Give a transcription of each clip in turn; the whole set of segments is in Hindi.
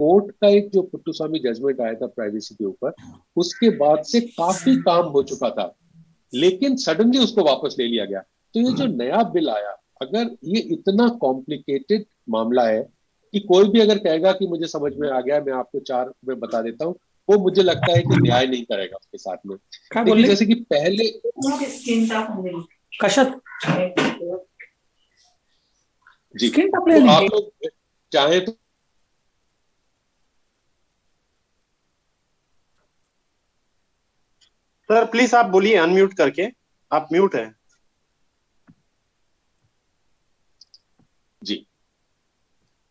कोर्ट का एक जो पुट्टुस्वामी जजमेंट आया था प्राइवेसी के ऊपर, उसके बाद से काफी काम हो चुका था, लेकिन सडनली उसको वापस ले लिया गया। तो ये जो नया बिल आया, अगर ये इतना कॉम्प्लिकेटेड मामला है कि कोई भी अगर कहेगा कि मुझे समझ में आ गया, मैं आपको चार में बता देता हूँ, वो मुझे लगता है कि न्याय नहीं करेगा उसके साथ में। काय देखिए बोलले? जैसे कि पहले, कशात? जी, स्किन तो टाकलेली? आप लोग चाहे तो, सर प्लीज आप बोलिए अनम्यूट करके। आप म्यूट है। जी,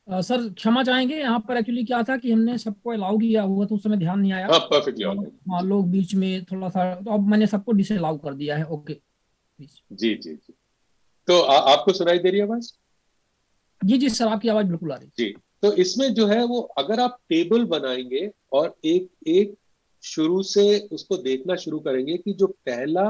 सर क्षमा चाहेंगे, यहाँ पर एक्चुअली क्या था कि हमने सबको अलाउ किया हुआ तो उस समय ध्यान नहीं आया। हाँ परफेक्टली ऑल तो राइट। हाँ, जी लोग बीच में थोड़ा सा, तो अब मैंने सबको डिसअलाउ कर दिया है। Okay please. जी जी जी। तो आपको सुनाई दे रही है आवाज? जी जी सर, आपकी आवाज बिल्कुल आ रही जी। तो इसमें जो है वो, अगर आप टेबल बनाएंगे और एक एक शुरू से उसको देखना शुरू करेंगे कि जो पहला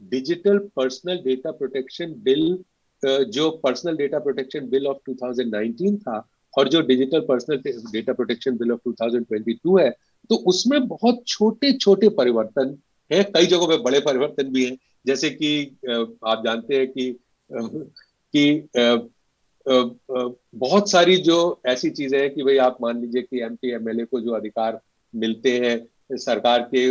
digital personal data protection bill, जो personal data protection bill of 2019 था, और जो digital personal data protection bill of 2022 है, तो उसमें बहुत छोटे छोटे परिवर्तन हैं, कई जगहों पे बड़े परिवर्तन भी हैं। जैसे कि आप जानते हैं कि बहुत सारी जो ऐसी चीजें हैं कि भाई आप मान लीजिए कि एमपी एमएलए को जो अधिकार मिलते हैं सरकार के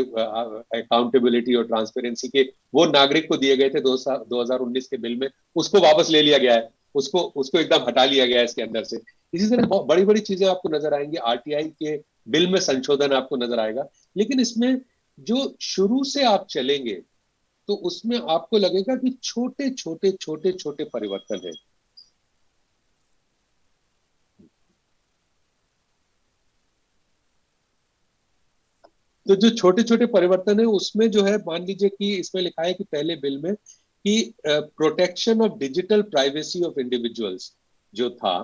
अकाउंटेबिलिटी और ट्रांसपेरेंसी के, वो नागरिक को दिए गए थे 2019 के बिल में, उसको वापस ले लिया गया है, उसको उसको एकदम हटा लिया गया है इसके अंदर से। इसी तरह बहुत बड़ी बड़ी चीजें आपको नजर आएंगी, आरटीआई के बिल में संशोधन आपको नजर आएगा। लेकिन इसमें जो शुरू से आप चलेंगे, तो उसमें आपको लगेगा कि छोटे छोटे छोटे छोटे परिवर्तन है। तो जो छोटे छोटे परिवर्तन है उसमें जो है, मान लीजिए कि इसमें लिखा है कि पहले बिल में कि protection of digital privacy of individuals जो था,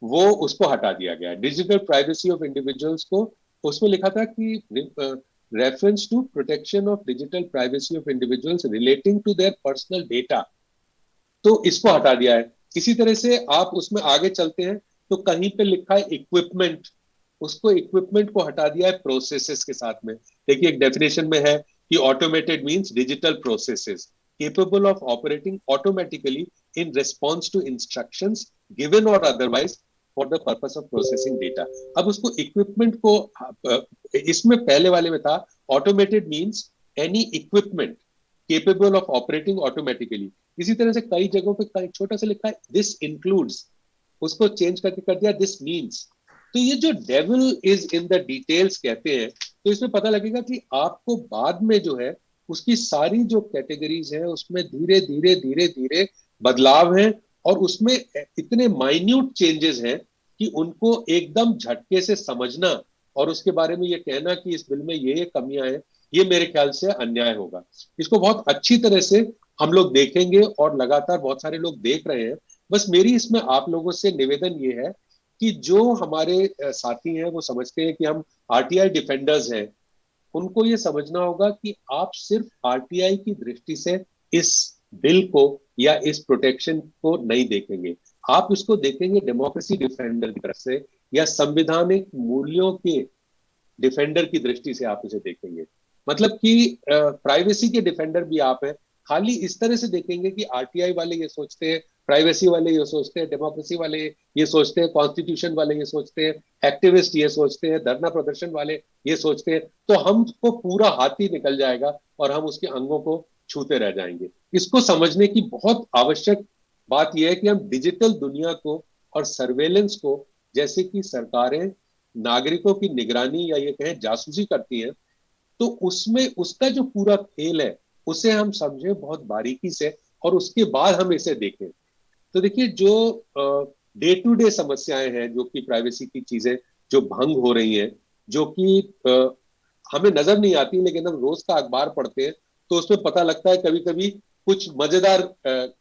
वो उसको हटा दिया गया। डिजिटल प्राइवेसी ऑफ इंडिविजुअल्स को उसमें लिखा था कि reference to protection of digital privacy of individuals relating to their personal data, तो इसको हटा दिया है। इसी तरह से आप उसमें आगे चलते हैं तो कहीं पे लिखा है इक्विपमेंट, उसको इक्विपमेंट को हटा दिया है प्रोसेसेस के साथ में। देखिए एक डेफिनेशन में है कि automated means digital processes capable of operating automatically in response to instructions given or otherwise for the purpose of processing data। अब उसको इक्विपमेंट को, इसमें पहले वाले में था automated means any equipment capable of operating automatically। इसी तरह से कई जगहों पे कई छोटा सा लिखा है दिस इंक्लूड्स, उसको चेंज करके कर दिया दिस मीन्स। तो ये जो devil is in the details कहते हैं, तो इसमें पता लगेगा कि आपको बाद में जो है उसकी सारी जो कैटेगरीज है उसमें धीरे धीरे धीरे धीरे बदलाव है, और उसमें इतने माइन्यूट चेंजेस हैं कि उनको एकदम झटके से समझना और उसके बारे में ये कहना कि इस बिल में ये कमियां हैं, ये मेरे ख्याल से अन्याय होगा। इसको बहुत अच्छी तरह से हम लोग देखेंगे और लगातार बहुत सारे लोग देख रहे हैं। बस मेरी इसमें आप लोगों से निवेदन ये है कि जो हमारे साथी हैं वो समझते हैं कि हम आरटीआई डिफेंडर्स हैं, उनको ये समझना होगा कि आप सिर्फ आरटीआई की दृष्टि से इस बिल को या इस प्रोटेक्शन को नहीं देखेंगे, आप इसको देखेंगे डेमोक्रेसी डिफेंडर की तरफ से या संवैधानिक मूल्यों के डिफेंडर की दृष्टि से आप उसे देखेंगे। मतलब कि प्राइवेसी के डिफेंडर भी आप हैं। खाली इस तरह से देखेंगे कि आरटीआई वाले ये सोचते हैं, प्राइवेसी वाले ये सोचते हैं, डेमोक्रेसी वाले ये सोचते हैं, कॉन्स्टिट्यूशन वाले ये सोचते हैं, एक्टिविस्ट ये सोचते हैं, धरना प्रदर्शन वाले ये सोचते हैं, तो हमको पूरा हाथी निकल जाएगा और हम उसके अंगों को छूते रह जाएंगे। इसको समझने की बहुत आवश्यक बात यह है कि हम डिजिटल दुनिया को और सर्वेलेंस को, जैसे कि सरकारें नागरिकों की निगरानी या ये कहें जासूसी करती हैं, तो उसमें उसका जो पूरा खेल है उसे हम समझें बहुत बारीकी से, और उसके बाद हम इसे देखें। तो देखिए जो डे टू डे समस्याएं हैं, जो कि प्राइवेसी की चीजें जो भंग हो रही हैं, जो कि हमें नजर नहीं आती, लेकिन हम रोज का अखबार पढ़ते हैं तो उसमें पता लगता है कभी कभी कुछ मजेदार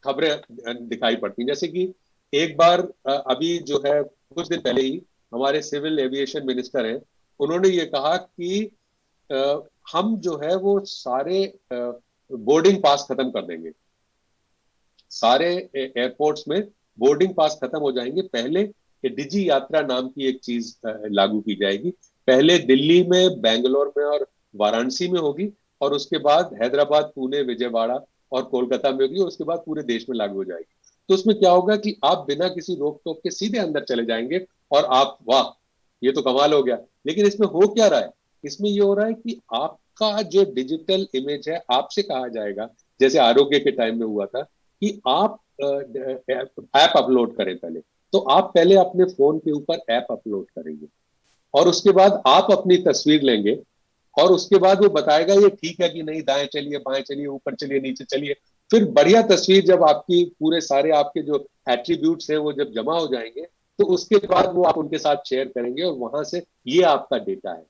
खबरें दिखाई पड़ती हैं। जैसे कि एक बार अभी जो है कुछ दिन पहले ही हमारे सिविल एविएशन मिनिस्टर हैं, उन्होंने ये कहा कि अ, हम जो है वो सारे बोर्डिंग पास खत्म कर देंगे, सारे एयरपोर्ट्स में बोर्डिंग पास खत्म हो जाएंगे। पहले कि डिजी यात्रा नाम की एक चीज लागू की जाएगी। पहले दिल्ली में, बेंगलोर में और वाराणसी में होगी, और उसके बाद हैदराबाद, पुणे, विजयवाड़ा और कोलकाता में होगी, और उसके बाद पूरे देश में लागू हो जाएगी। तो उसमें क्या होगा कि आप बिना किसी रोक टोक के सीधे अंदर चले जाएंगे, और आप, वाह, ये तो कमाल हो गया। लेकिन इसमें हो क्या रहा है? इसमें ये हो रहा है कि आपका जो डिजिटल इमेज है, आपसे कहा जाएगा, जैसे आरोग्य के टाइम में हुआ था, कि आप ऐप अपलोड करें पहले। तो आप पहले अपने फोन के ऊपर ऐप अपलोड करेंगे, और उसके बाद आप अपनी तस्वीर लेंगे, और उसके बाद वो बताएगा ये ठीक है कि नहीं, दाएं चलिए, बाएं चलिए, ऊपर चलिए, नीचे चलिए। फिर बढ़िया तस्वीर, जब आपकी पूरे सारे आपके जो एट्रीब्यूट्स हैं वो जब जमा हो जाएंगे, तो उसके बाद वो आप उनके साथ शेयर करेंगे, और वहां से ये आपका डेटा है।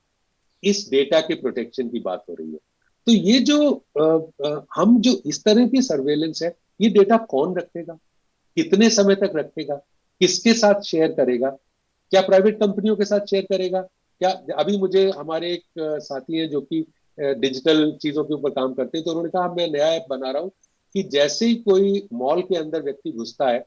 इस डेटा के प्रोटेक्शन की बात हो रही है। तो ये जो हम जो इस तरह की सर्वेलेंस है, ये डेटा कौन रखेगा, कितने समय तक रखेगा, किसके साथ शेयर करेगा? क्या प्राइवेट कंपनियों के साथ शेयर करेगा? क्या, अभी मुझे हमारे एक साथी हैं जो कि डिजिटल चीजों के ऊपर काम करते हैं, तो उन्होंने कहा मैं नया ऐप बना रहा हूँ कि जैसे ही कोई मॉल के अंदर व्यक्ति घुसता है,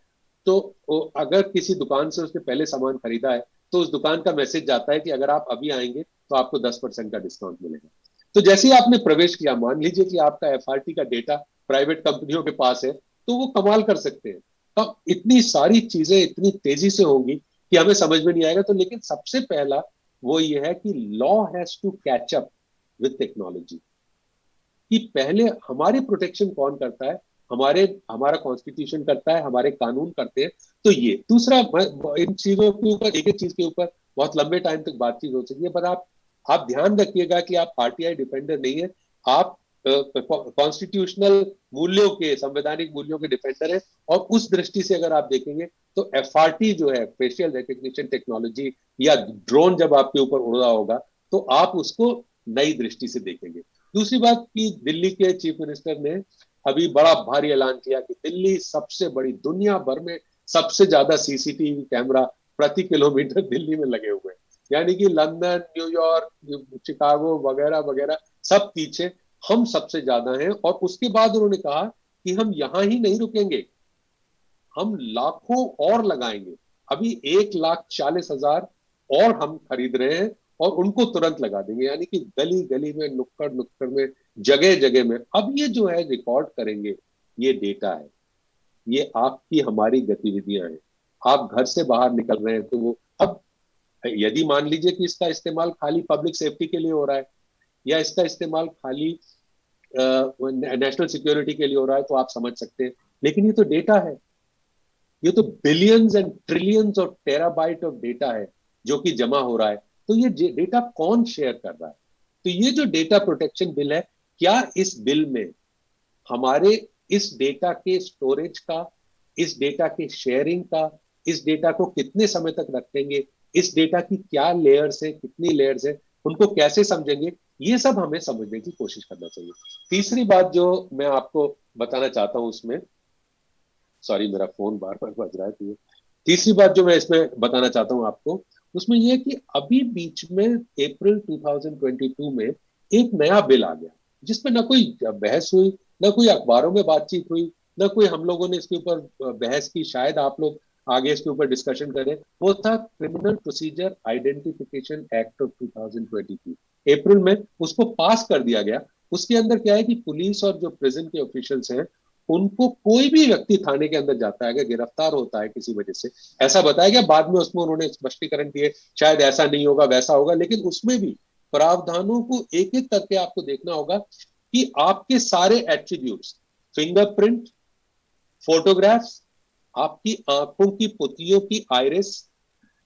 तो अगर किसी दुकान से उसने पहले सामान खरीदा है, तो उस दुकान का मैसेज जाता है कि अगर आप अभी आएंगे तो आपको 10% का डिस्काउंट मिलेगा। तो जैसे ही आपने प्रवेश किया, मान लीजिए कि आपका एफआरटी का डेटा प्राइवेट कंपनियों के पास है, तो वो कमाल कर सकते हैं। तब इतनी सारी चीजें इतनी तेजी से होंगी कि हमें समझ में नहीं आएगा। तो लेकिन सबसे पहला वो ये है कि law has to catch up with technology, कि पहले हमारी प्रोटेक्शन कौन करता है? हमारा कॉन्स्टिट्यूशन करता है, हमारे कानून करते हैं। तो ये दूसरा, इन चीजों के ऊपर, एक एक चीज के ऊपर बहुत लंबे टाइम तक बातचीत हो सकती है, पर आप ध्यान रखिएगा कि आप आरटीआई डिफेंडर नहीं है, आप कॉन्स्टिट्यूशनल मूल्यों के, संवैधानिक मूल्यों के डिफेंडर है। और उस दृष्टि से अगर आप देखेंगे, तो एफआरटी जो है, फेशियल रिकग्निशन टेक्नोलॉजी, या ड्रोन जब आपके ऊपर उड़ रहा होगा, तो आप उसको नई दृष्टि से देखेंगे। दूसरी बात कि दिल्ली के चीफ मिनिस्टर ने अभी बड़ा भारी ऐलान किया कि दिल्ली सबसे बड़ी, दुनिया भर में सबसे ज्यादा सीसीटीवी कैमरा प्रति किलोमीटर दिल्ली में लगे हुए हैं। यानी कि लंदन, न्यूयॉर्क, शिकागो वगैरह वगैरह सब पीछे, हम सबसे ज्यादा हैं। और उसके बाद उन्होंने कहा कि हम यहां ही नहीं रुकेंगे, हम लाखों और लगाएंगे। अभी 1,40,000 और हम खरीद रहे हैं, और उनको तुरंत लगा देंगे। यानी कि गली गली में, नुक्कड़ नुक्कड़ में, जगह जगह में। अब ये जो है रिकॉर्ड करेंगे, ये डेटा है, ये आपकी हमारी गतिविधियां हैं। आप घर से बाहर निकल रहे हैं, तो वो, अब यदि मान लीजिए कि इसका इस्तेमाल खाली पब्लिक सेफ्टी के लिए हो रहा है, या इसका इस्तेमाल खाली नेशनल सिक्योरिटी के लिए हो रहा है, तो आप समझ सकते हैं। लेकिन ये तो डेटा है, ये तो बिलियंस एंड ट्रिलियंस और टेराबाइट ऑफ डेटा है जो कि जमा हो रहा है। तो ये डेटा कौन शेयर कर रहा है? तो ये जो डेटा प्रोटेक्शन बिल है, क्या इस बिल में हमारे इस डेटा के स्टोरेज का, इस डेटा के शेयरिंग का, इस डेटा को कितने समय तक रखेंगे, इस डेटा की क्या लेयर्स है, कितनी लेयर्स है, उनको कैसे समझेंगे, ये सब हमें समझने की कोशिश करना चाहिए। तीसरी बात जो मैं आपको बताना चाहता हूं उसमें, सॉरी मेरा फोन बार बार बज रहा है, तो तीसरी बात जो मैं इसमें बताना चाहता हूं आपको, उसमें यह कि अभी बीच में अप्रैल 2022 में एक नया बिल आ गया, जिसमें ना कोई बहस हुई, ना कोई अखबारों में बातचीत हुई, ना कोई हम लोगों ने इसके ऊपर बहस की। शायद आप लोग आगे इसके ऊपर डिस्कशन करें। वो था criminal procedure identification act of 2022। अप्रैल में उसको पास कर दिया गया। उसके अंदर क्या है कि पुलिस और जो प्रिजन के ऑफिशियल्स हैं, उनको, कोई भी व्यक्ति थाने के अंदर जाता है, अगर गिरफ्तार होता है किसी वजह से, ऐसा बताया गया, बाद में उसमें उन्होंने स्पष्टीकरण दिए, शायद ऐसा नहीं होगा, वैसा होगा, लेकिन उसमें भी प्रावधानों को एक एक करके आपको देखना होगा कि आपके सारे एट्रीब्यूट्स, फिंगरप्रिंट, फोटोग्राफ्स, आपकी आंखों की पुतलियों की आइरिस,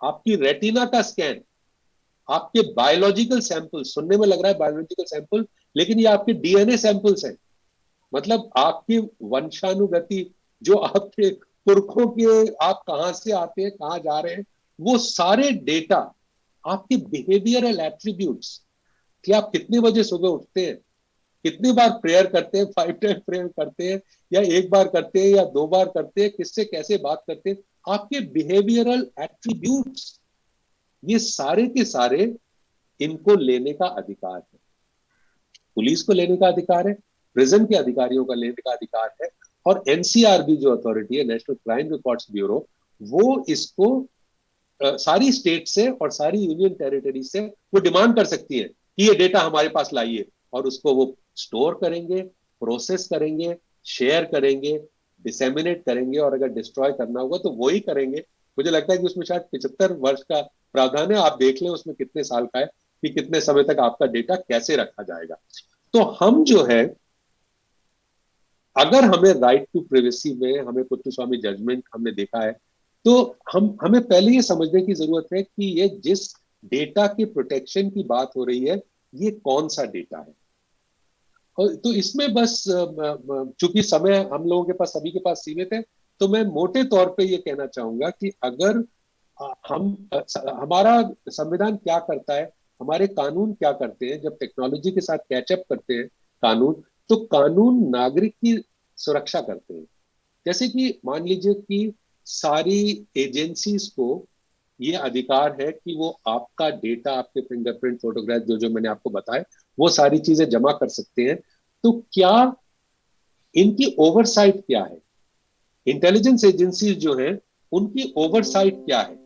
आपकी रेटिना का स्कैन, आपके बायोलॉजिकल सैंपल, सुनने में लग रहा है बायोलॉजिकल सैंपल, लेकिन ये आपके डीएनए सैंपल्स हैं। मतलब आपकी वंशानुगति, जो आपके पुरखों के, आप कहां से आते हैं, कहां जा रहे हैं, वो सारे डेटा, आपके बिहेवियरल एट्रीब्यूट्स, कि आप कितने बजे सुबह उठते हैं, कितनी बार प्रेयर करते हैं, 5 टाइम प्रेयर करते हैं, या एक बार करते हैं, या 2 बार करते हैं, किससे कैसे बात करते हैं, आपके बिहेवियरल एट्रीब्यूट्स, ये सारे के सारे, इनको लेने का अधिकार है। पुलिस को लेने का अधिकार है, प्रिजन के अधिकारियों का लेने का अधिकार है, और एनसीआरबी जो अथॉरिटी है, नेशनल क्राइम रिकॉर्ड्स ब्यूरो, वो इसको सारी स्टेट से और सारी यूनियन टेरिटरी से वो डिमांड कर सकती है कि ये डेटा हमारे पास लाइए, और उसको वो स्टोर करेंगे, प्रोसेस करेंगे, शेयर करेंगे, डिसेमिनेट करेंगे, और अगर डिस्ट्रॉय करना होगा तो वो ही करेंगे। मुझे लगता है कि उसमें शायद 75 वर्ष का प्रावधान है, आप देख लें उसमें कितने साल का है कि कितने समय तक आपका डेटा कैसे रखा जाएगा। तो हम जो है, अगर हमें राइट टू प्राइवेसी में हमें कुट्टूस्वामी जजमेंट हमने देखा है, तो हमें पहले ये समझने की जरूरत है कि ये जिस डेटा के प्रोटेक्शन की बात हो रही है, ये कौन सा डेटा है। और तो इसमें बस चूंकि समय हम लोगों के पास, सभी के पास सीमित है, तो मैं मोटे तौर पे ये कहना चाहूंगा कि अगर हमारा संविधान क्या करता है, हमारे कानून क्या करते हैं, जब टेक्नोलॉजी के साथ कैचअप करते हैं कानून, तो कानून नागरिक की सुरक्षा करते हैं। जैसे कि मान लीजिए कि सारी एजेंसीज को ये अधिकार है कि वो आपका डेटा, आपके फिंगरप्रिंट, फोटोग्राफ, जो जो मैंने आपको बताया, वो सारी चीजें जमा कर सकते हैं। तो क्या इनकी ओवरसाइट क्या है? इंटेलिजेंस एजेंसीज जो है, उनकी ओवरसाइट क्या है?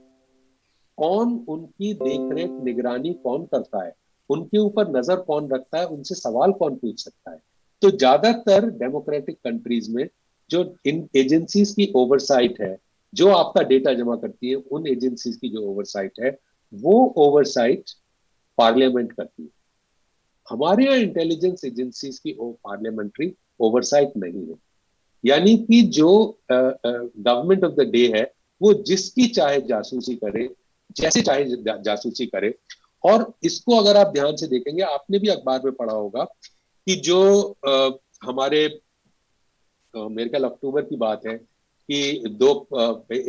कौन उनकी देखरेख, निगरानी कौन करता है? उनके ऊपर नजर कौन रखता है? उनसे सवाल कौन पूछ सकता है? तो ज्यादातर डेमोक्रेटिक कंट्रीज में जो इन एजेंसीज की ओवरसाइट है, जो आपका डेटा जमा करती है, उन एजेंसीज की जो ओवरसाइट है, वो ओवरसाइट पार्लियामेंट करती है। हमारे यहाँ इंटेलिजेंस एजेंसीज की पार्लियामेंट्री ओवरसाइट नहीं है। यानी कि जो गवर्नमेंट ऑफ द डे है, वो जिसकी चाहे जासूसी करे, जैसे चाहे जासूसी करे। और इसको अगर आप ध्यान से देखेंगे, आपने भी अखबार में पढ़ा होगा कि जो हमारे मेरे ख्याल अक्टूबर की बात है कि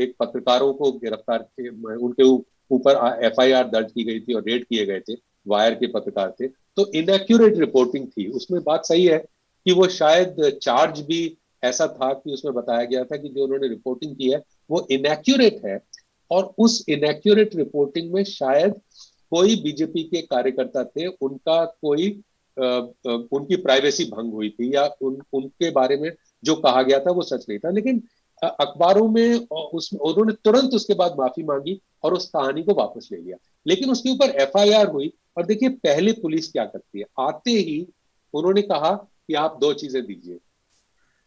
एक पत्रकारों को गिरफ्तार किए, उनके ऊपर एफआईआर दर्ज की गई थी और रेड किए गए थे, वायर के पत्रकार थे। तो इनएक्यूरेट रिपोर्टिंग थी उसमें। बात सही है कि वो शायद चार्ज भी ऐसा था कि उसमें बताया गया था कि जो उन्होंने रिपोर्टिंग की है वो इनएक्यूरेट है, और उस इनएक्यूरेट रिपोर्टिंग में शायद कोई बीजेपी के कार्यकर्ता थे, उनका कोई उनकी प्राइवेसी भंग हुई थी, या उनके बारे में जो कहा गया था वो सच नहीं था। लेकिन अखबारों में उन्होंने तुरंत उसके बाद माफी मांगी और उस कहानी को वापस ले लिया। लेकिन उसके ऊपर एफआईआर हुई, और देखिए पहले पुलिस क्या करती है, आते ही उन्होंने कहा कि आप दो चीजें दीजिए,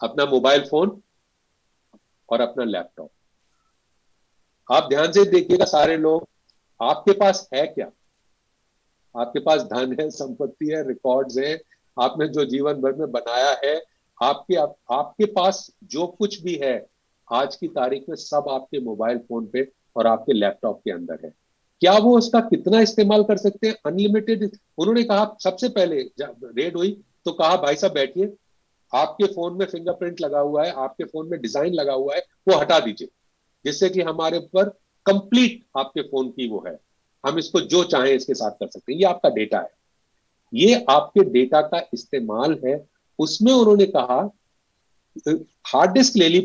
अपना मोबाइल फोन और अपना लैपटॉप। आप ध्यान से देखिएगा सारे लोग, आपके पास है क्या? आपके पास धन है, संपत्ति है, रिकॉर्ड्स है, आपने जो जीवन भर में बनाया है, आपके पास जो कुछ भी है आज की तारीख में, सब आपके मोबाइल फोन पे और आपके लैपटॉप के अंदर है। क्या वो उसका कितना इस्तेमाल कर सकते हैं? अनलिमिटेड। उन्होंने कहा, सबसे पहले रेड हुई तो कहा भाई साहब बैठिए, आपके फोन में फिंगरप्रिंट लगा हुआ है, आपके फोन में डिजाइन लगा हुआ है, वो हटा दीजिए, जिससे कि हमारे ऊपर कंप्लीट आपके फोन की वो है, हम इसको जो चाहें इसके साथ कर सकते हैं। ये आपका डेटा है, ये आपके डेटा का इस्तेमाल है। उसमें उन्होंने कहा हार्ड डिस्क ले ली,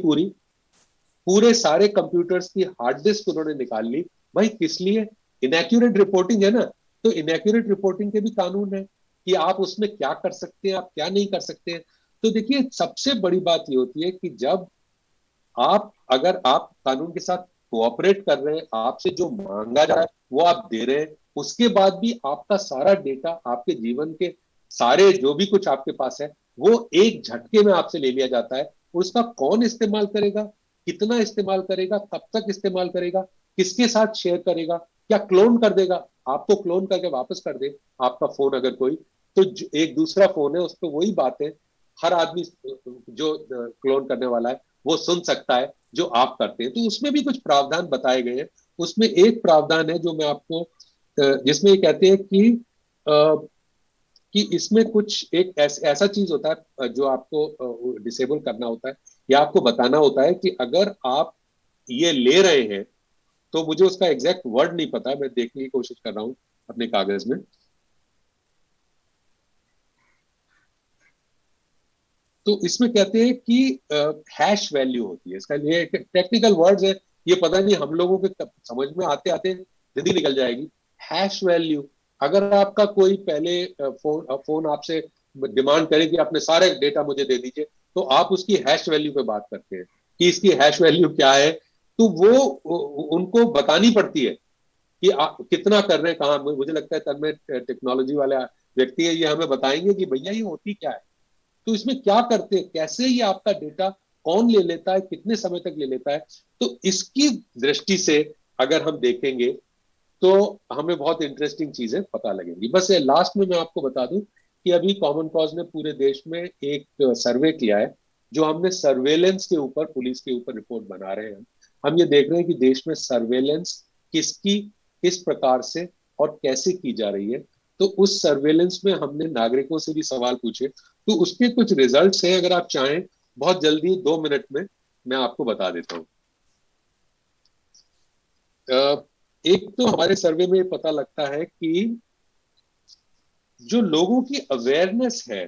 पूरे सारे कंप्यूटर्स की हार्ड डिस्क उन्होंने निकाल ली। भाई किस लिए? इनएक्यूरेट रिपोर्टिंग है ना। तो इनएक्यूरेट रिपोर्टिंग के भी कानून है कि आप उसमें क्या कर सकते हैं, आप क्या नहीं कर सकते हैं। तो देखिए सबसे बड़ी बात ये होती है कि जब अगर आप कानून के साथ कोऑपरेट कर रहे हैं, आपसे जो मांगा जा रहा है वो आप दे रहे हैं, उसके बाद भी आपका सारा डेटा, आपके जीवन के सारे जो भी कुछ आपके पास है, वो एक झटके में आपसे ले लिया जाता है। उसका कौन इस्तेमाल करेगा, कितना इस्तेमाल करेगा, कब तक इस्तेमाल करेगा, किसके साथ शेयर करेगा, क्या क्लोन कर देगा, आपको क्लोन करके वापस कर दे आपका फोन अगर कोई, तो एक दूसरा फोन है उस पर वही बात है, हर आदमी जो क्लोन करने वाला है वो सुन सकता है जो आप करते हैं। तो उसमें भी कुछ प्रावधान बताए गए हैं। उसमें एक प्रावधान है जो मैं आपको, जिसमें ये कहते हैं कि इसमें कुछ एक ऐसा चीज होता है जो आपको डिसेबल करना होता है, या आपको बताना होता है कि अगर आप ये ले रहे हैं, तो मुझे उसका एग्जैक्ट वर्ड नहीं पता, मैं देखने की कोशिश कर रहा हूं अपने कागज में। तो इसमें कहते हैं कि हैश वैल्यू होती है, इसका ये टेक्निकल वर्ड्स है, ये पता नहीं हम लोगों के समझ में आते आते जिंदगी निकल जाएगी। हैश वैल्यू, अगर आपका कोई पहले फोन आपसे डिमांड करे कि अपने सारे डेटा मुझे दे दीजिए, तो आप उसकी हैश वैल्यू पे बात करते हैं कि इसकी हैश वैल्यू क्या है, तो वो उनको बतानी पड़ती है कि कितना कर रहे हैं, कहाँ। मुझे लगता है तन्मय टेक्नोलॉजी वाले व्यक्ति है, ये हमें बताएंगे कि भैया ये होती क्या है, तो इसमें क्या करते हैं, कैसे ये आपका डेटा कौन ले लेता है, कितने समय तक ले लेता है। तो इसकी दृष्टि से अगर हम देखेंगे तो हमें बहुत इंटरेस्टिंग चीजें पता लगेंगी। बस लास्ट में मैं आपको बता दूं कि अभी कॉमन कॉज ने पूरे देश में एक सर्वे किया है, जो हमने सर्वेलेंस के ऊपर, पुलिस के ऊपर रिपोर्ट बना रहे हैं। हम ये देख रहे हैं कि देश में सर्वेलेंस किसकी, किस प्रकार से और कैसे की जा रही है। तो उस सर्वेलेंस में हमने नागरिकों से भी सवाल पूछे, तो उसके कुछ रिजल्ट्स हैं, अगर आप चाहें बहुत जल्दी 2 मिनट में मैं आपको बता देता हूँ। एक तो हमारे सर्वे में पता लगता है कि जो लोगों की अवेयरनेस है